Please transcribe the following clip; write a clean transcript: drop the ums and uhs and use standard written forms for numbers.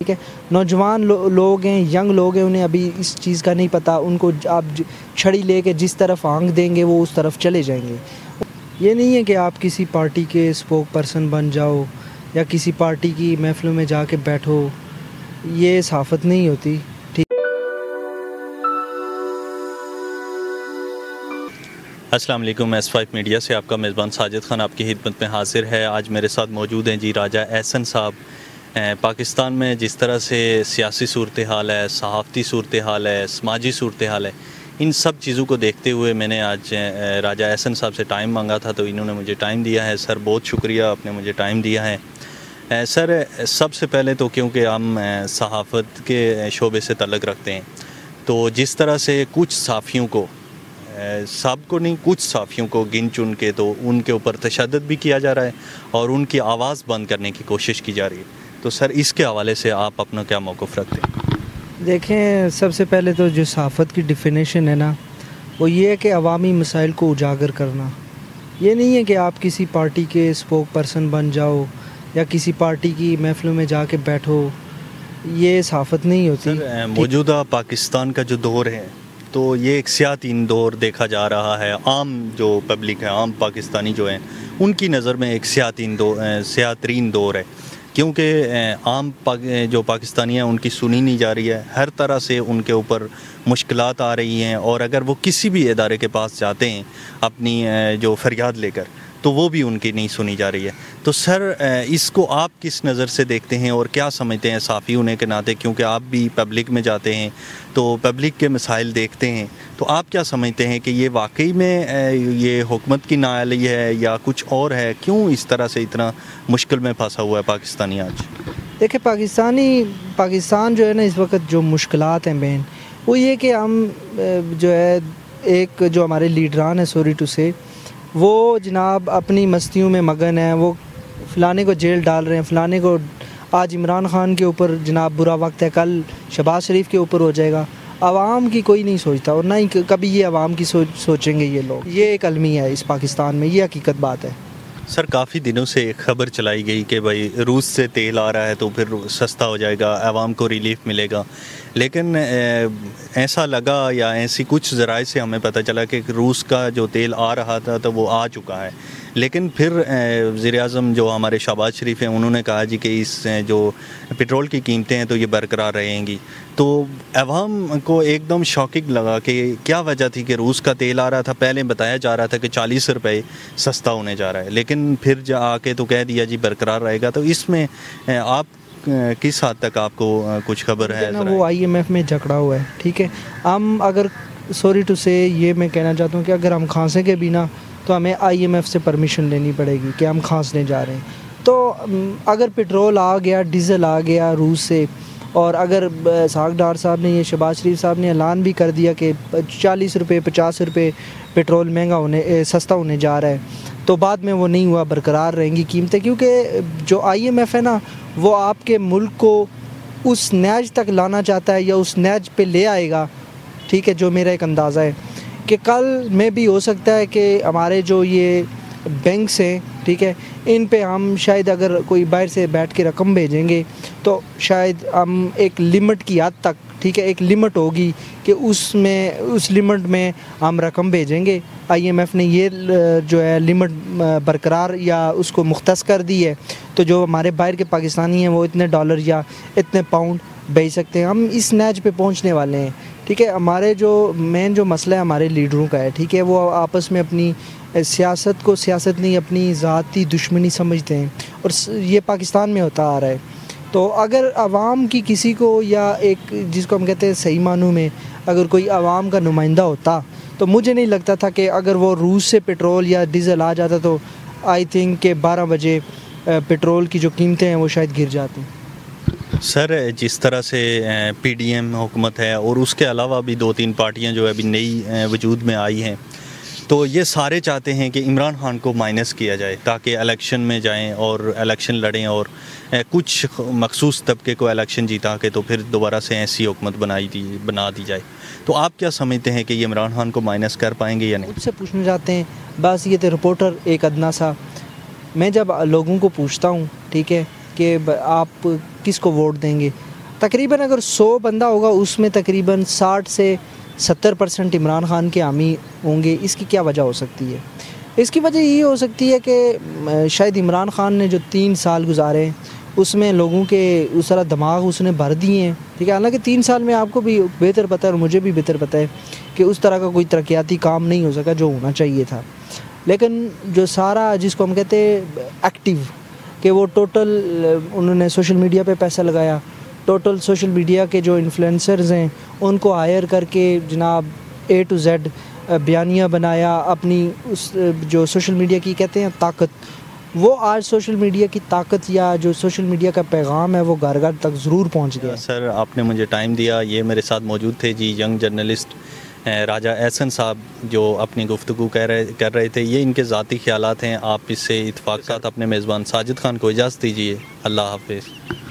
ठीक है। नौजवान लोग हैं, यंग लोग हैं, उन्हें अभी इस चीज़ का नहीं पता। उनको आप छड़ी लेके जिस तरफ आंख देंगे वो उस तरफ चले जाएंगे। ये नहीं है कि आप किसी पार्टी के स्पोक पर्सन बन जाओ या किसी पार्टी की महफिलों में जाके बैठो, ये सहाफ़त नहीं होती। अस्सलाम वालेकुम। S5 मीडिया से आपका मेज़बान साजिद ख़ान आपकी खिदमत में हाज़िर है। आज मेरे साथ मौजूद हैं जी राजा एहसन साहब। पाकिस्तान में जिस तरह से सियासी सूरत हाल है, सहाफ़ती सूरत हाल है, समाजी सूरत हाल है, इन सब चीज़ों को देखते हुए मैंने आज राजा एहसन साहब से टाइम मांगा था, तो इन्होंने मुझे टाइम दिया है। सर बहुत शुक्रिया, आपने मुझे टाइम दिया है। सर सबसे पहले तो क्योंकि हम सहाफ़त के शोबे से तल्लुक़ रखते हैं, तो जिस तरह से कुछ सहाफ़ियों को, सबको नहीं, कुछ सहाफ़ियों को गिन चुन के तो उनके ऊपर तशद्दुद भी किया जा रहा है और उनकी आवाज़ बंद करने की कोशिश की जा रही है, तो सर इसके हवाले से आप अपना क्या मौक़िफ़ रखते हैं? देखें, सबसे पहले तो जो सहाफ़त की डिफ़िनेशन है ना, वो ये है कि अवामी मसाइल को उजागर करना। ये नहीं है कि आप किसी पार्टी के स्पोक पर्सन बन जाओ या किसी पार्टी की महफिलों में जाके बैठो, ये सहाफ़त नहीं होती। मौजूदा पाकिस्तान का जो दौर है, तो ये एक सियातीन दौर देखा जा रहा है। आम जो पब्लिक है, आम पाकिस्तानी जो हैं, उनकी नज़र में एक सियातरीन दौर है, क्योंकि जो पाकिस्तानी हैं उनकी सुनी नहीं जा रही है। हर तरह से उनके ऊपर मुश्किलात आ रही हैं, और अगर वो किसी भी इदारे के पास जाते हैं अपनी जो फरियाद लेकर, तो वो भी उनकी नहीं सुनी जा रही है। तो सर इसको आप किस नज़र से देखते हैं और क्या समझते हैं सहाफ़ी होने के नाते, क्योंकि आप भी पब्लिक में जाते हैं तो पब्लिक के मसाइल देखते हैं, तो आप क्या समझते हैं कि ये वाकई में ये हुकूमत की नाअहली है या कुछ और है? क्यों इस तरह से इतना मुश्किल में फंसा हुआ है पाकिस्तानी आज? देखिए, पाकिस्तान जो है ना, इस वक्त जो मुश्किलात हैं मेन, वो ये कि हम जो है, एक जो हमारे लीडरान है, सॉरी टू से, वो जनाब अपनी मस्तियों में मगन है। वो फ़लाने को जेल डाल रहे हैं, फ़लाने को, आज इमरान ख़ान के ऊपर जनाब बुरा वक्त है, कल शहबाज शरीफ के ऊपर हो जाएगा। आवाम की कोई नहीं सोचता, और ना ही कभी ये आवाम की सोचेंगे ये लोग। ये एक अलमी है इस पाकिस्तान में, ये हकीकत बात है। सर काफ़ी दिनों से एक ख़बर चलाई गई कि भाई रूस से तेल आ रहा है तो फिर सस्ता हो जाएगा, आवाम को रिलीफ मिलेगा, लेकिन ऐसा लगा या ऐसी कुछ ज़राए से हमें पता चला कि रूस का जो तेल आ रहा था तो वो आ चुका है। लेकिन फिर वज़ीर-ए-आज़म जो हमारे शहबाज शरीफ हैं, उन्होंने कहा जी कि इस जो पेट्रोल की कीमतें हैं तो ये बरकरार रहेंगी। तो अवाम को एकदम शॉकिंग लगा कि क्या वजह थी कि रूस का तेल आ रहा था, पहले बताया जा रहा था कि 40 रुपये सस्ता होने जा रहा है, लेकिन फिर आके तो कह दिया जी बरकरार रहेगा। तो इसमें आप किस हद तक आपको कुछ खबर है ना? वो IMF में जकड़ा हुआ है, ठीक है। हम अगर, सॉरी टू से, ये मैं कहना चाहता हूँ कि अगर हम खांसेंगे भी ना, तो हमें IMF से परमिशन लेनी पड़ेगी कि हम खांसने जा रहे हैं। तो अगर पेट्रोल आ गया, डीज़ल आ गया रूस से, और अगर साग डार साहब ने, ये शहबाज शरीफ साहब ने ऐलान भी कर दिया कि 40 रुपये 50 रुपये पेट्रोल सस्ता होने जा रहा है, तो बाद में वो नहीं हुआ, बरकरार रहेंगी कीमतें। क्योंकि जो IMF है ना, वो आपके मुल्क को उस नैज तक लाना चाहता है या उस नैज पे ले आएगा, ठीक है। जो मेरा एक अंदाज़ा है कि कल में भी हो सकता है कि हमारे जो ये बैंक्स हैं, ठीक है, इन पे हम शायद अगर कोई बाहर से बैठ के रकम भेजेंगे तो शायद हम एक लिमिट की हद तक, ठीक है, एक लिमिट होगी कि उस लिमिट में हम रकम भेजेंगे। IMF ने ये जो है लिमिट बरकरार या उसको मुख्तस कर दी है, तो जो हमारे बाहर के पाकिस्तानी हैं वो इतने डॉलर या इतने पाउंड भेज सकते हैं। हम इस नैज पे पहुंचने वाले हैं, ठीक है। हमारे जो मेन जो मसला है हमारे लीडरों का है, ठीक है, वो आपस में अपनी सियासत को सियासत नहीं, अपनी ज़ाती दुश्मनी समझते हैं, और ये पाकिस्तान में होता आ रहा है। तो अगर आवाम की किसी को, या एक जिसको हम कहते हैं सही मानों में, अगर कोई आवाम का नुमाइंदा होता, तो मुझे नहीं लगता था कि अगर वो रूस से पेट्रोल या डीज़ल आ जाता तो आई थिंक कि 12 बजे पेट्रोल की जो कीमतें हैं वो शायद गिर जाती। सर जिस तरह से PDM हुकूमत है, और उसके अलावा भी 2-3 पार्टियां जो है अभी नई वजूद में आई हैं, तो ये सारे चाहते हैं कि इमरान खान को माइनस किया जाए ताकि इलेक्शन में जाएं और इलेक्शन लड़ें, और कुछ मखसूस तबके को इलेक्शन जीता के तो फिर दोबारा से ऐसी हुकूमत बना दी जाए। तो आप क्या समझते हैं कि ये इमरान खान को माइनस कर पाएंगे या नहीं? मुझसे पूछना चाहते हैं, बस ये तो रिपोर्टर एक अदना सा। मैं जब लोगों को पूछता हूँ, ठीक है, कि आप किसको वोट देंगे, तकरीबन अगर 100 बंदा होगा उसमें तकरीबन 60 से 70% इमरान खान के हामी होंगे। इसकी क्या वजह हो सकती है? इसकी वजह ये हो सकती है कि शायद इमरान खान ने जो 3 साल गुजारे उसमें लोगों के उस तरह दिमाग उसने भर दिए हैं, ठीक है। हालांकि 3 साल में आपको भी बेहतर पता है और मुझे भी बेहतर पता है कि उस तरह का कोई तरक्याती काम नहीं हो सका जो होना चाहिए था। लेकिन जो सारा जिसको हम कहते हैं एक्टिव, कि वो टोटल उन्होंने सोशल मीडिया पे पैसा लगाया, टोटल सोशल मीडिया के जो इन्फ्लुएंसर्स हैं उनको हायर करके जनाब A to Z बयानियाँ बनाया, अपनी उस जो सोशल मीडिया की कहते हैं ताकत, वो आज सोशल मीडिया की ताकत या जो सोशल मीडिया का पैगाम है वो घर घर तक ज़रूर पहुंच गया। सर आपने मुझे टाइम दिया। ये मेरे साथ मौजूद थे जी यंग जर्नलिस्ट राजा एहसन साहब, जो अपनी गुफ्तगू कर रहे थे। ये इनके ज़ाती ख्यालात हैं। आप इससे इत्फाक के साथ अपने मेज़बान साजिद खान को इजाज़त दीजिए। अल्लाह हाफिज़।